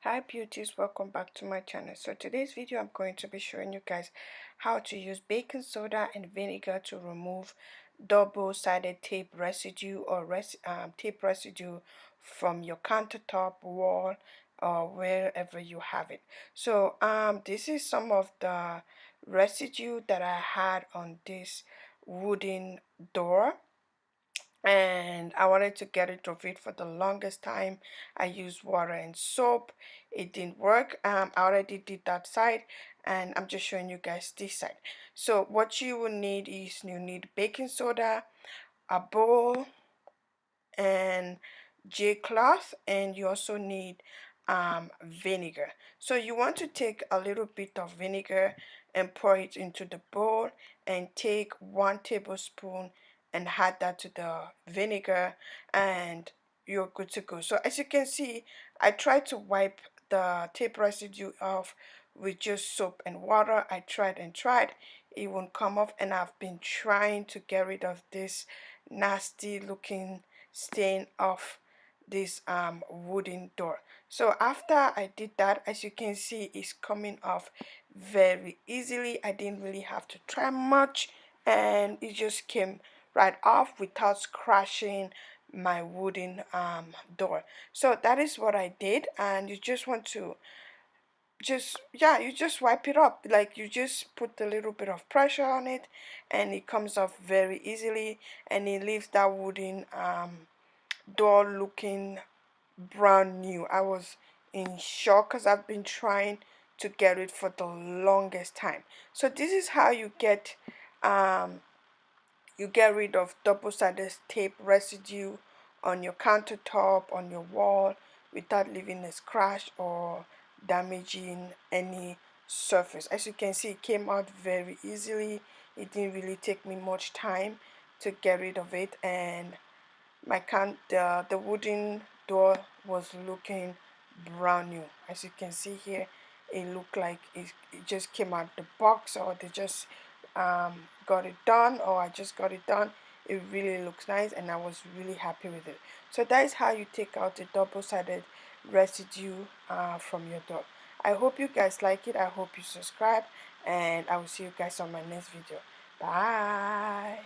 Hi beauties, welcome back to my channel. So today's video I'm going to be showing you guys how to use baking soda and vinegar to remove double-sided tape residue or tape residue from your countertop, wall, or wherever you have it. So this is some of the residue that I had on this wooden door, and I wanted to get rid of it for the longest time. I used water and soap. It didn't work. I already did that side, and I'm just showing you guys this side. So what you will need is you need baking soda, a bowl, and J cloth, and you also need vinegar. So you want to take a little bit of vinegar and pour it into the bowl, and take 1 tablespoon and add that to the vinegar, and you're good to go. So as you can see, I tried to wipe the tape residue off with just soap and water. I tried and tried, it won't come off, and I've been trying to get rid of this nasty looking stain off this wooden door. So after I did that, as you can see, it's coming off very easily. I didn't really have to try much, and it just came right off without scratching my wooden door. So that is what I did, and you just want to you just wipe it up, like you just put a little bit of pressure on it, and it comes off very easily, and it leaves that wooden door looking brand new. I was in shock because I've been trying to get it for the longest time. So this is how um you get rid of double-sided tape residue on your countertop, on your wall, without leaving a scratch or damaging any surface. As you can see, it came out very easily. It didn't really take me much time to get rid of it, and the wooden door was looking brand new. As you can see here, it looked like it just came out the box, or they just got it done, or I just got it done. It really looks nice, and I was really happy with it. So that is how you take out the double-sided residue from your door. I hope you guys like it. I hope you subscribe, and I will see you guys on my next video. Bye.